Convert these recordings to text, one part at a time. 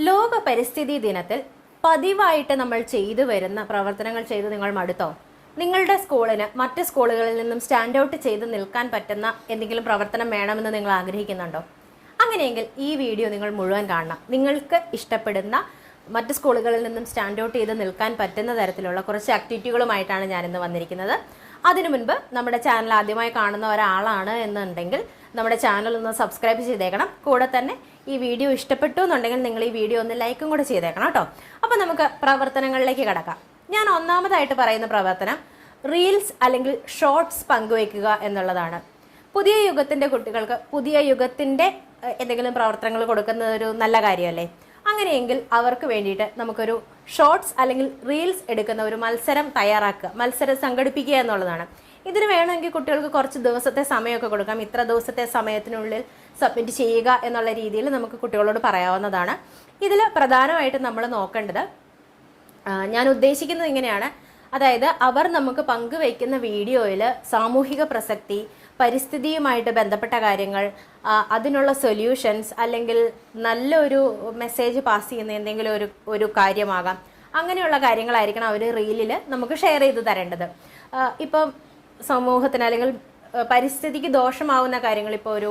ലോക പരിസ്ഥിതി ദിനത്തിൽ പതിവായിട്ട് നമ്മൾ ചെയ്തു വരുന്ന പ്രവർത്തനങ്ങൾ ചെയ്ത് നിങ്ങൾ മടുത്തോ? നിങ്ങളുടെ സ്കൂളിന് മറ്റ് സ്കൂളുകളിൽ നിന്നും സ്റ്റാൻഡ് ഔട്ട് ചെയ്ത് നിൽക്കാൻ പറ്റുന്ന എന്തെങ്കിലും പ്രവർത്തനം വേണമെന്ന് നിങ്ങൾ ആഗ്രഹിക്കുന്നുണ്ടോ? അങ്ങനെയെങ്കിൽ ഈ വീഡിയോ നിങ്ങൾ മുഴുവൻ കാണണം. നിങ്ങൾക്ക് ഇഷ്ടപ്പെടുന്ന മറ്റ് സ്കൂളുകളിൽ നിന്നും സ്റ്റാൻഡ് ഔട്ട് ചെയ്ത് നിൽക്കാൻ പറ്റുന്ന തരത്തിലുള്ള കുറച്ച് ആക്ടിവിറ്റികളുമായിട്ടാണ് ഞാനിന്ന് വന്നിരിക്കുന്നത്. അതിനു മുൻപ് നമ്മുടെ ചാനൽ ആദ്യമായി കാണുന്ന ഒരാളാണ് എന്നുണ്ടെങ്കിൽ നമ്മുടെ ചാനൽ ഒന്ന് സബ്സ്ക്രൈബ് ചെയ്തേക്കണം. കൂടെ തന്നെ ഈ വീഡിയോ ഇഷ്ടപ്പെട്ടു എന്നുണ്ടെങ്കിൽ നിങ്ങൾ ഈ വീഡിയോ ഒന്ന് ലൈക്കും കൂടെ ചെയ്തേക്കണം കേട്ടോ. അപ്പോൾ നമുക്ക് പ്രവർത്തനങ്ങളിലേക്ക് കടക്കാം. ഞാൻ ഒന്നാമതായിട്ട് പറയുന്ന പ്രവർത്തനം റീൽസ് അല്ലെങ്കിൽ ഷോർട്സ് പങ്കുവയ്ക്കുക എന്നുള്ളതാണ്. പുതിയ യുഗത്തിൻ്റെ കുട്ടികൾക്ക് പുതിയ യുഗത്തിൻ്റെ എന്തെങ്കിലും പ്രവർത്തനങ്ങൾ കൊടുക്കുന്നത് ഒരു നല്ല കാര്യമല്ലേ? അങ്ങനെയെങ്കിൽ അവർക്ക് വേണ്ടിയിട്ട് നമുക്കൊരു ഷോർട്സ് അല്ലെങ്കിൽ റീൽസ് എടുക്കുന്ന ഒരു മത്സരം തയ്യാറാക്കുക, മത്സരം സംഘടിപ്പിക്കുക എന്നുള്ളതാണ്. ഇതിന് വേണമെങ്കിൽ കുട്ടികൾക്ക് കുറച്ച് ദിവസത്തെ സമയമൊക്കെ കൊടുക്കാം. ഇത്ര ദിവസത്തെ സമയത്തിനുള്ളിൽ സബ്മിറ്റ് ചെയ്യുക എന്നുള്ള രീതിയിൽ നമുക്ക് കുട്ടികളോട് പറയാവുന്നതാണ്. ഇതിൽ പ്രധാനമായിട്ടും നമ്മൾ നോക്കേണ്ടത്, ഞാൻ ഉദ്ദേശിക്കുന്നത് ഇങ്ങനെയാണ്, അതായത് അവർ നമുക്ക് പങ്കുവയ്ക്കുന്ന വീഡിയോയിൽ സാമൂഹിക പ്രസക്തി, പരിസ്ഥിതിയുമായിട്ട് ബന്ധപ്പെട്ട കാര്യങ്ങൾ, അതിനുള്ള സൊല്യൂഷൻസ്, അല്ലെങ്കിൽ നല്ലൊരു മെസ്സേജ് പാസ് ചെയ്യുന്ന എന്തെങ്കിലും ഒരു കാര്യമാകാം. അങ്ങനെയുള്ള കാര്യങ്ങളായിരിക്കണം അവർ റീലിൽ നമുക്ക് ഷെയർ ചെയ്ത് തരേണ്ടത്. ഇപ്പം സമൂഹത്തിന് അല്ലെങ്കിൽ പരിസ്ഥിതിക്ക് ദോഷമാവുന്ന കാര്യങ്ങൾ, ഇപ്പോൾ ഒരു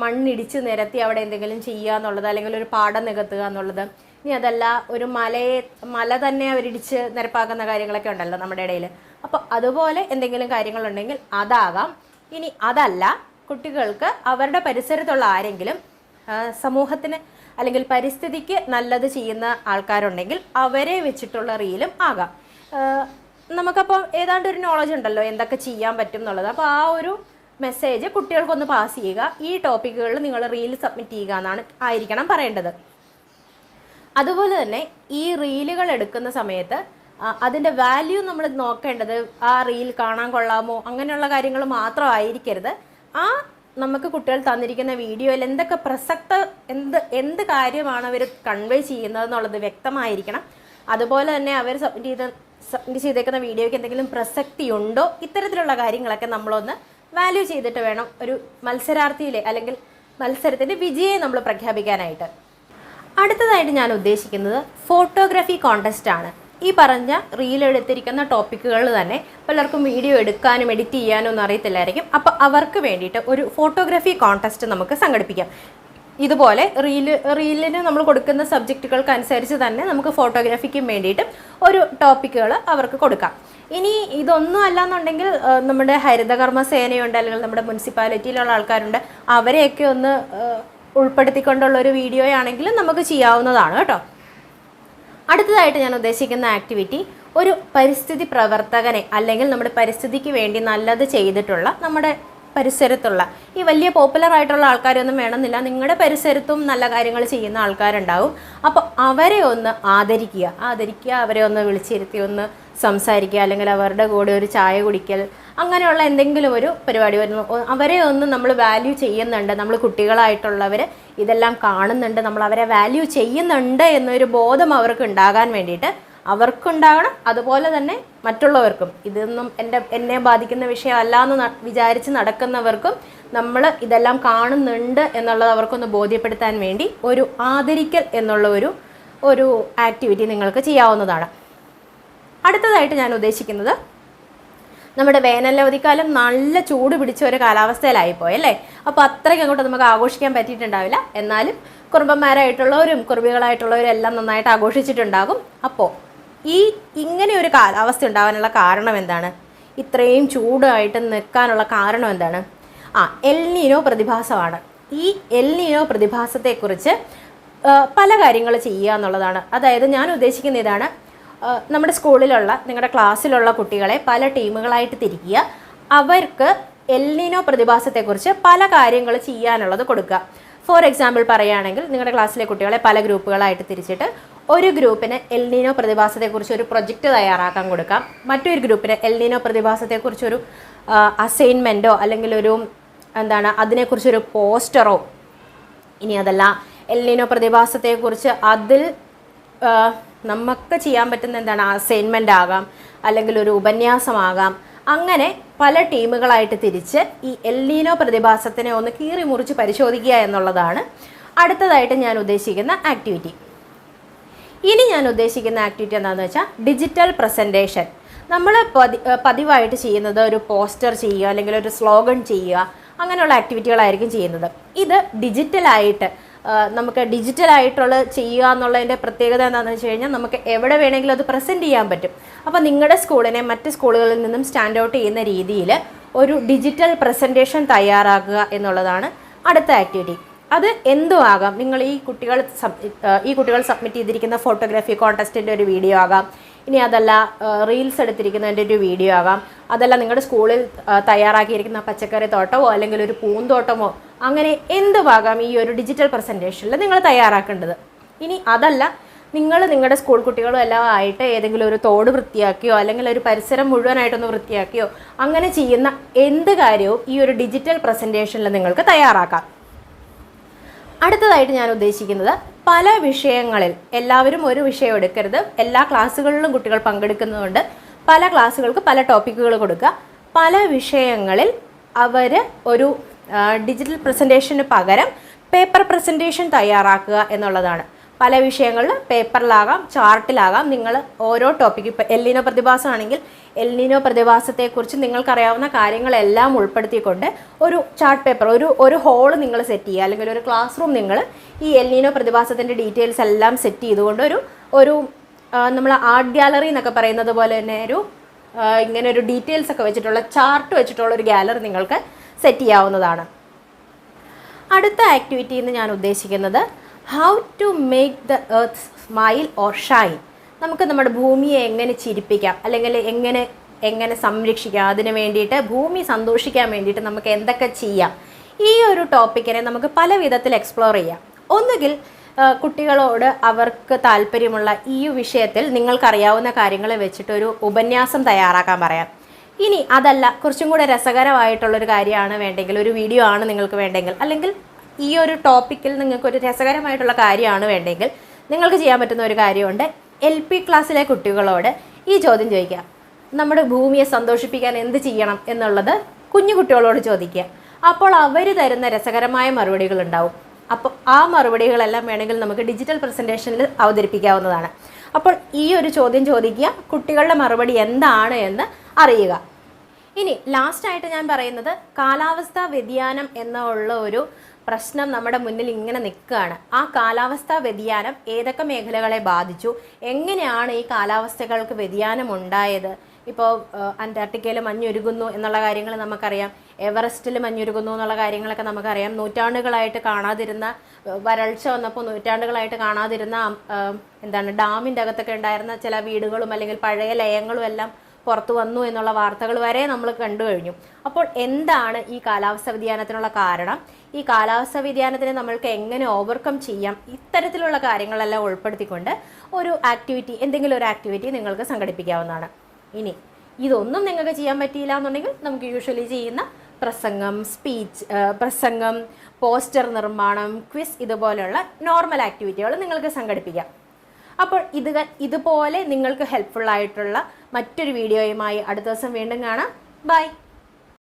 മണ്ണിടിച്ച് നിരത്തി അവിടെ എന്തെങ്കിലും ചെയ്യുക എന്നുള്ളത്, അല്ലെങ്കിൽ ഒരു പാടം നികത്തുക എന്നുള്ളത്, ഇനി അതല്ല ഒരു മല തന്നെ അവരിടിച്ച് നിരപ്പാക്കുന്ന കാര്യങ്ങളൊക്കെ ഉണ്ടല്ലോ നമ്മുടെ ഇടയിൽ. അപ്പോൾ അതുപോലെ എന്തെങ്കിലും കാര്യങ്ങളുണ്ടെങ്കിൽ അതാകാം. ഇനി അതല്ല, കുട്ടികൾക്ക് അവരുടെ പരിസരത്തുള്ള ആരെങ്കിലും സമൂഹത്തിന് അല്ലെങ്കിൽ പരിസ്ഥിതിക്ക് നല്ലത് ചെയ്യുന്ന ആൾക്കാരുണ്ടെങ്കിൽ അവരെ വെച്ചിട്ടുള്ള റീലും ആകാം. നമുക്കപ്പോൾ ഏതാണ്ട് ഒരു നോളജ് ഉണ്ടല്ലോ എന്തൊക്കെ ചെയ്യാൻ പറ്റും എന്നുള്ളത്. അപ്പോൾ ആ ഒരു മെസ്സേജ് കുട്ടികൾക്കൊന്ന് പാസ് ചെയ്യുക. ഈ ടോപ്പിക്കുകളിൽ നിങ്ങൾ റീൽ സബ്മിറ്റ് ചെയ്യുക എന്നാണ് ആയിരിക്കണം പറയേണ്ടത്. അതുപോലെ തന്നെ ഈ റീലുകൾ എടുക്കുന്ന സമയത്ത് അതിൻ്റെ വാല്യൂ നമ്മൾ നോക്കേണ്ടത് ആ റീൽ കാണാൻ കൊള്ളാമോ അങ്ങനെയുള്ള കാര്യങ്ങൾ മാത്രമായിരിക്കരുത്. നമുക്ക് കുട്ടികൾ തന്നിരിക്കുന്ന വീഡിയോയിൽ എന്തൊക്കെ എന്ത് കാര്യമാണ് അവർ കൺവേ ചെയ്യുന്നത് എന്നുള്ളത് വ്യക്തമായിരിക്കണം. അതുപോലെ തന്നെ അവർ സബ്മിറ്റ് ചെയ്തേക്കുന്ന വീഡിയോയ്ക്ക് എന്തെങ്കിലും പ്രസക്തി ഉണ്ടോ, ഇത്തരത്തിലുള്ള കാര്യങ്ങളൊക്കെ നമ്മളൊന്ന് വാല്യൂ ചെയ്തിട്ട് വേണം ഒരു മത്സരാർത്ഥിയിലെ അല്ലെങ്കിൽ മത്സരത്തിൻ്റെ വിജയം നമ്മൾ പ്രഖ്യാപിക്കാനായിട്ട്. അടുത്തതായിട്ട് ഞാൻ ഉദ്ദേശിക്കുന്നത് ഫോട്ടോഗ്രാഫി കോൺടെസ്റ്റ് ആണ്. ഈ പറഞ്ഞ റീൽ എടുത്തിരിക്കുന്ന ടോപ്പിക്കുകൾ തന്നെ പലർക്കും വീഡിയോ എടുക്കാനും എഡിറ്റ് ചെയ്യാനും ഒന്നും അറിയത്തില്ലായിരിക്കും. അപ്പോൾ അവർക്ക് വേണ്ടിയിട്ട് ഒരു ഫോട്ടോഗ്രാഫി കോൺടെസ്റ്റ് നമുക്ക് സംഘടിപ്പിക്കാം. ഇതുപോലെ റീലിന് നമ്മൾ കൊടുക്കുന്ന സബ്ജക്റ്റുകൾക്ക് അനുസരിച്ച് തന്നെ നമുക്ക് ഫോട്ടോഗ്രാഫിക്കും വേണ്ടിയിട്ട് ഒരു ടോപ്പിക്കുകൾ അവർക്ക് കൊടുക്കാം. ഇനി ഇതൊന്നും അല്ലാന്നുണ്ടെങ്കിൽ നമ്മുടെ ഹരിതകർമ്മ സേനയുണ്ട്, അല്ലെങ്കിൽ നമ്മുടെ മുനിസിപ്പാലിറ്റിയിലുള്ള ആൾക്കാരുണ്ട്, അവരെയൊക്കെ ഒന്ന് ഉൾപ്പെടുത്തിക്കൊണ്ടുള്ള ഒരു വീഡിയോ ആണെങ്കിലും നമുക്ക് ചെയ്യാവുന്നതാണ് കേട്ടോ. അടുത്തതായിട്ട് ഞാൻ ഉദ്ദേശിക്കുന്ന ആക്ടിവിറ്റി, ഒരു പരിസ്ഥിതി പ്രവർത്തകനെ അല്ലെങ്കിൽ നമ്മുടെ പരിസ്ഥിതിക്ക് വേണ്ടി നല്ലത് ചെയ്തിട്ടുള്ള നമ്മുടെ പരിസരത്തുള്ള, ഈ വലിയ പോപ്പുലർ ആയിട്ടുള്ള ആൾക്കാരൊന്നും വേണമെന്നില്ല, നിങ്ങളുടെ പരിസരത്തും നല്ല കാര്യങ്ങൾ ചെയ്യുന്ന ആൾക്കാരുണ്ടാവും. അപ്പോൾ അവരെ ഒന്ന് ആദരിക്കുക, അവരെ ഒന്ന് വിളിച്ചിരുത്തി ഒന്ന് സംസാരിക്കുക, അല്ലെങ്കിൽ അവരുടെ കൂടെ ഒരു ചായ കുടിക്കൽ, അങ്ങനെയുള്ള എന്തെങ്കിലും ഒരു പരിപാടി വരുന്നു. അവരെ ഒന്ന് നമ്മൾ വാല്യൂ ചെയ്യുന്നുണ്ട്, നമ്മൾ കുട്ടികളായിട്ടുള്ളവർ ഇതെല്ലാം കാണുന്നുണ്ട്, നമ്മൾ അവരെ വാല്യൂ ചെയ്യുന്നുണ്ട് എന്നൊരു ബോധം അവർക്ക് ഉണ്ടാകാൻ വേണ്ടിയിട്ട് അവർക്കുണ്ടാകണം. അതുപോലെ തന്നെ മറ്റുള്ളവർക്കും, ഇതൊന്നും എന്നെ ബാധിക്കുന്ന വിഷയമല്ല എന്ന് വിചാരിച്ച് നടക്കുന്നവർക്കും നമ്മൾ ഇതെല്ലാം കാണുന്നുണ്ട് എന്നുള്ളത് അവർക്കൊന്ന് ബോധ്യപ്പെടുത്താൻ വേണ്ടി ഒരു ആദരിക്കൽ എന്നുള്ള ഒരു ആക്ടിവിറ്റി നിങ്ങൾക്ക് ചെയ്യാവുന്നതാണ്. അടുത്തതായിട്ട് ഞാൻ ഉദ്ദേശിക്കുന്നത്, നമ്മുടെ വേനലവധിക്കാലം നല്ല ചൂട് പിടിച്ച ഒരു കാലാവസ്ഥയിലായിപ്പോയി അല്ലേ? അപ്പോൾ അത്രയ്ക്ക് അങ്ങോട്ട് നമുക്ക് ആഘോഷിക്കാൻ പറ്റിയിട്ടുണ്ടാവില്ല. എന്നാലും കുറുമ്പന്മാരായിട്ടുള്ളവരും കുറുബികളായിട്ടുള്ളവരും എല്ലാം നന്നായിട്ട് ആഘോഷിച്ചിട്ടുണ്ടാകും. അപ്പോൾ ഇങ്ങനെ ഒരു കാലാവസ്ഥ ഉണ്ടാകാനുള്ള കാരണം എന്താണ്? ഇത്രയും ചൂടായിട്ട് നിൽക്കാനുള്ള കാരണം എന്താണ്? എൽ നീനോ പ്രതിഭാസമാണ്. ഈ എൽ നീനോ പ്രതിഭാസത്തെക്കുറിച്ച് പല കാര്യങ്ങൾ ചെയ്യുക എന്നുള്ളതാണ്. അതായത് ഞാൻ ഉദ്ദേശിക്കുന്ന ഇതാണ്, നമ്മുടെ സ്കൂളിലുള്ള നിങ്ങളുടെ ക്ലാസ്സിലുള്ള കുട്ടികളെ പല ടീമുകളായിട്ട് തിരിക്കുക. അവർക്ക് എൽ നീനോ പ്രതിഭാസത്തെക്കുറിച്ച് പല കാര്യങ്ങൾ ചെയ്യാനുള്ളത് കൊടുക്കുക. ഫോർ എക്സാമ്പിൾ പറയുകയാണെങ്കിൽ, നിങ്ങളുടെ ക്ലാസ്സിലെ കുട്ടികളെ പല ഗ്രൂപ്പുകളായിട്ട് തിരിച്ചിട്ട് ഒരു ഗ്രൂപ്പിന് എൽ നീനോ പ്രതിഭാസത്തെക്കുറിച്ച് ഒരു പ്രൊജക്റ്റ് തയ്യാറാക്കാൻ കൊടുക്കാം. മറ്റൊരു ഗ്രൂപ്പിന് എൽ നീനോ പ്രതിഭാസത്തെക്കുറിച്ചൊരു അസൈൻമെൻറ്റോ അല്ലെങ്കിൽ അതിനെക്കുറിച്ചൊരു പോസ്റ്ററോ, ഇനി അതല്ല എൽ നീനോ പ്രതിഭാസത്തെക്കുറിച്ച് അതിൽ നമുക്ക് ചെയ്യാൻ പറ്റുന്ന അസൈൻമെൻ്റ് ആകാം, അല്ലെങ്കിൽ ഒരു ഉപന്യാസമാകാം. അങ്ങനെ പല ടീമുകളായിട്ട് തിരിച്ച് ഈ എൽ നീനോ പ്രതിഭാസത്തിനെ ഒന്ന് കീറി മുറിച്ച് പരിശോധിക്കുക എന്നുള്ളതാണ് അടുത്തതായിട്ട് ഞാൻ ഉദ്ദേശിക്കുന്ന ആക്ടിവിറ്റി എന്താണെന്ന് വെച്ചാൽ ഡിജിറ്റൽ പ്രസൻറ്റേഷൻ. നമ്മൾ പതിവായിട്ട് ചെയ്യുന്നത് ഒരു പോസ്റ്റർ ചെയ്യുക, അല്ലെങ്കിൽ ഒരു സ്ലോഗൻ ചെയ്യുക, അങ്ങനെയുള്ള ആക്ടിവിറ്റികളായിരിക്കും ചെയ്യുന്നത്. ഇത് ഡിജിറ്റലായിട്ട് നമുക്ക് ഡിജിറ്റലായിട്ടുള്ള ചെയ്യുക എന്നുള്ളതിൻ്റെ പ്രത്യേകത എന്താണെന്ന് വെച്ച് കഴിഞ്ഞാൽ നമുക്ക് എവിടെ വേണമെങ്കിലും അത് പ്രസൻറ്റ് ചെയ്യാൻ പറ്റും. അപ്പോൾ നിങ്ങളുടെ സ്കൂളിനെ മറ്റ് സ്കൂളുകളിൽ നിന്നും സ്റ്റാൻഡ് ഔട്ട് ചെയ്യുന്ന രീതിയിൽ ഒരു ഡിജിറ്റൽ പ്രസൻറ്റേഷൻ തയ്യാറാക്കുക എന്നുള്ളതാണ് അടുത്ത ആക്ടിവിറ്റി. അത് എന്തും ആകാം. നിങ്ങൾ ഈ കുട്ടികൾ സബ്മിറ്റ് ചെയ്തിരിക്കുന്ന ഫോട്ടോഗ്രാഫി കോൺടെസ്റ്റിൻ്റെ ഒരു വീഡിയോ ആകാം, ഇനി അതല്ല റീൽസ് എടുത്തിരിക്കുന്നതിൻ്റെ ഒരു വീഡിയോ ആകാം, അതല്ല നിങ്ങളുടെ സ്കൂളിൽ തയ്യാറാക്കിയിരിക്കുന്ന പച്ചക്കറി തോട്ടമോ അല്ലെങ്കിൽ ഒരു പൂന്തോട്ടമോ, അങ്ങനെ എന്തുമാകാം ഈ ഒരു ഡിജിറ്റൽ പ്രസൻറ്റേഷനിൽ നിങ്ങൾ തയ്യാറാക്കേണ്ടത്. ഇനി അതല്ല നിങ്ങളുടെ സ്കൂൾ കുട്ടികളും എല്ലാം ആയിട്ട് ഏതെങ്കിലും ഒരു തോട് വൃത്തിയാക്കിയോ അല്ലെങ്കിൽ ഒരു പരിസരം മുഴുവനായിട്ടൊന്ന് വൃത്തിയാക്കിയോ അങ്ങനെ ചെയ്യുന്ന എന്ത് കാര്യവും ഈ ഒരു ഡിജിറ്റൽ പ്രസൻറ്റേഷനിൽ നിങ്ങൾക്ക് തയ്യാറാക്കാം. അടുത്തതായിട്ട് ഞാൻ ഉദ്ദേശിക്കുന്നത് പല വിഷയങ്ങളിൽ എല്ലാവരും ഒരു വിഷയം എടുക്കരുത്. എല്ലാ ക്ലാസ്സുകളിലും കുട്ടികൾ പങ്കെടുക്കുന്നതുകൊണ്ട് പല ക്ലാസ്സുകൾക്ക് പല ടോപ്പിക്കുകൾ കൊടുക്കുക. പല വിഷയങ്ങളിൽ അവർ ഒരു ഡിജിറ്റൽ പ്രസൻറ്റേഷന് പകരം പേപ്പർ പ്രസൻറ്റേഷൻ തയ്യാറാക്കുക എന്നുള്ളതാണ്. പല വിഷയങ്ങളിൽ പേപ്പറിലാകാം, ചാർട്ടിലാകാം. നിങ്ങൾ ഓരോ ടോപ്പിക്ക്, ഇപ്പോൾ എൽനിനോ പ്രതിഭാസമാണെങ്കിൽ എൽനിനോ പ്രതിഭാസത്തെക്കുറിച്ച് നിങ്ങൾക്കറിയാവുന്ന കാര്യങ്ങളെല്ലാം ഉൾപ്പെടുത്തിക്കൊണ്ട് ഒരു ചാർട്ട് പേപ്പർ, ഒരു ഹോൾ നിങ്ങൾ സെറ്റ് ചെയ്യുക, അല്ലെങ്കിൽ ഒരു ക്ലാസ് റൂം നിങ്ങൾ ഈ എൽനിനോ പ്രതിഭാസത്തിൻ്റെ ഡീറ്റെയിൽസ് എല്ലാം സെറ്റ് ചെയ്തുകൊണ്ട് ഒരു നമ്മൾ ആർട്ട് ഗാലറി എന്നൊക്കെ പറയുന്നത് പോലെ തന്നെ ഇങ്ങനെ ഒരു ഡീറ്റെയിൽസ് ഒക്കെ വെച്ചിട്ടുള്ള ചാർട്ട് വെച്ചിട്ടുള്ള ഒരു ഗാലറി നിങ്ങൾക്ക് സെറ്റ് ചെയ്യാവുന്നതാണ്. അടുത്ത ആക്ടിവിറ്റി എന്ന് ഞാൻ ഉദ്ദേശിക്കുന്നത് how to make the earth smile or shine. നമുക്ക് നമ്മുടെ ഭൂമിയെ എങ്ങനെ ചിരിപ്പിക്കാം, അല്ലെങ്കിൽ എങ്ങനെ സംരക്ഷിക്കാം, അതിന് വേണ്ടിയിട്ട് ഭൂമി സന്തോഷിക്കാൻ വേണ്ടിയിട്ട് നമുക്ക് എന്തൊക്കെ ചെയ്യാം, ഈ ഒരു ടോപ്പിക്കിനെ നമുക്ക് പല വിധത്തിൽ എക്സ്പ്ലോർ ചെയ്യാം. ഒന്നുകിൽ കുട്ടികളോട് അവർക്ക് താല്പര്യമുള്ള ഈ വിഷയത്തിൽ നിങ്ങൾക്കറിയാവുന്ന കാര്യങ്ങൾ വെച്ചിട്ടൊരു ഉപന്യാസം തയ്യാറാക്കാൻ പറയാം. ഇനി അതല്ല കുറച്ചും കൂടെ രസകരമായിട്ടുള്ളൊരു കാര്യമാണ് വേണ്ടെങ്കിൽ, ഒരു വീഡിയോ ആണ് നിങ്ങൾക്ക് വേണ്ടെങ്കിൽ, അല്ലെങ്കിൽ ഈ ഒരു ടോപ്പിക്കിൽ നിങ്ങൾക്കൊരു രസകരമായിട്ടുള്ള കാര്യമാണ് വേണ്ടെങ്കിൽ നിങ്ങൾക്ക് ചെയ്യാൻ പറ്റുന്ന ഒരു കാര്യമുണ്ട്. LP ക്ലാസ്സിലെ കുട്ടികളോട് ഈ ചോദ്യം ചോദിക്കുക: നമ്മുടെ ഭൂമിയെ സന്തോഷിപ്പിക്കാൻ എന്ത് ചെയ്യണം എന്നുള്ളത് കുഞ്ഞു കുട്ടികളോട് ചോദിക്കുക. അപ്പോൾ അവർ തരുന്ന രസകരമായ മറുപടികൾ ഉണ്ടാവും. അപ്പോൾ ആ മറുപടികളെല്ലാം വേണമെങ്കിൽ നമുക്ക് ഡിജിറ്റൽ പ്രസൻറ്റേഷനിൽ അവതരിപ്പിക്കാവുന്നതാണ്. അപ്പോൾ ഈ ഒരു ചോദ്യം ചോദിക്കുക, കുട്ടികളുടെ മറുപടി എന്താണ് എന്ന് അറിയുക. ഇനി ലാസ്റ്റായിട്ട് ഞാൻ പറയുന്നത്, കാലാവസ്ഥാ വ്യതിയാനം എന്നുള്ള ഒരു പ്രശ്നം നമ്മുടെ മുന്നിൽ ഇങ്ങനെ നിൽക്കുകയാണ്. ആ കാലാവസ്ഥാ വ്യതിയാനം ഏതൊക്കെ മേഖലകളെ ബാധിച്ചു, എങ്ങനെയാണ് ഈ കാലാവസ്ഥകൾക്ക് വ്യതിയാനം ഉണ്ടായത്? ഇപ്പോൾ അന്റാർട്ടിക്കയിൽ മഞ്ഞുരുകുന്നു എന്നുള്ള കാര്യങ്ങൾ നമുക്കറിയാം, എവറസ്റ്റിൽ മഞ്ഞുരുകുന്നു എന്നുള്ള കാര്യങ്ങളൊക്കെ നമുക്കറിയാം. നൂറ്റാണ്ടുകളായിട്ട് കാണാതിരുന്ന വരൾച്ച വന്നപ്പോൾ നൂറ്റാണ്ടുകളായിട്ട് കാണാതിരുന്ന ഡാമിൻ്റെ അകത്തൊക്കെ ഉണ്ടായിരുന്ന ചില വീടുകളും അല്ലെങ്കിൽ പഴയ ലയങ്ങളും എല്ലാം പുറത്തു വന്നു എന്നുള്ള വാർത്തകൾ വരെ നമ്മൾ കണ്ടു കഴിഞ്ഞു. അപ്പോൾ എന്താണ് ഈ കാലാവസ്ഥ വ്യതിയാനത്തിനുള്ള കാരണം, ഈ കാലാവസ്ഥ വ്യതിയാനത്തിനെ നമ്മൾക്ക് എങ്ങനെ ഓവർകം ചെയ്യാം, ഇത്തരത്തിലുള്ള കാര്യങ്ങളെല്ലാം ഉൾപ്പെടുത്തിക്കൊണ്ട് എന്തെങ്കിലും ഒരു ആക്ടിവിറ്റി നിങ്ങൾക്ക് സംഘടിപ്പിക്കാവുന്നതാണ്. ഇനി ഇതൊന്നും നിങ്ങൾക്ക് ചെയ്യാൻ പറ്റിയില്ല എന്നുണ്ടെങ്കിൽ നമുക്ക് യൂഷ്വലി ചെയ്യുന്ന പ്രസംഗം, പോസ്റ്റർ നിർമ്മാണം, ക്വിസ്, ഇതുപോലെയുള്ള നോർമൽ ആക്ടിവിറ്റികൾ നിങ്ങൾക്ക് സംഘടിപ്പിക്കാം. അപ്പോൾ ഇതുപോലെ നിങ്ങൾക്ക് ഹെൽപ്ഫുൾ ആയിട്ടുള്ള മറ്റൊരു വീഡിയോയുമായി അടുത്ത ദിവസം വീണ്ടും കാണാം. ബൈ.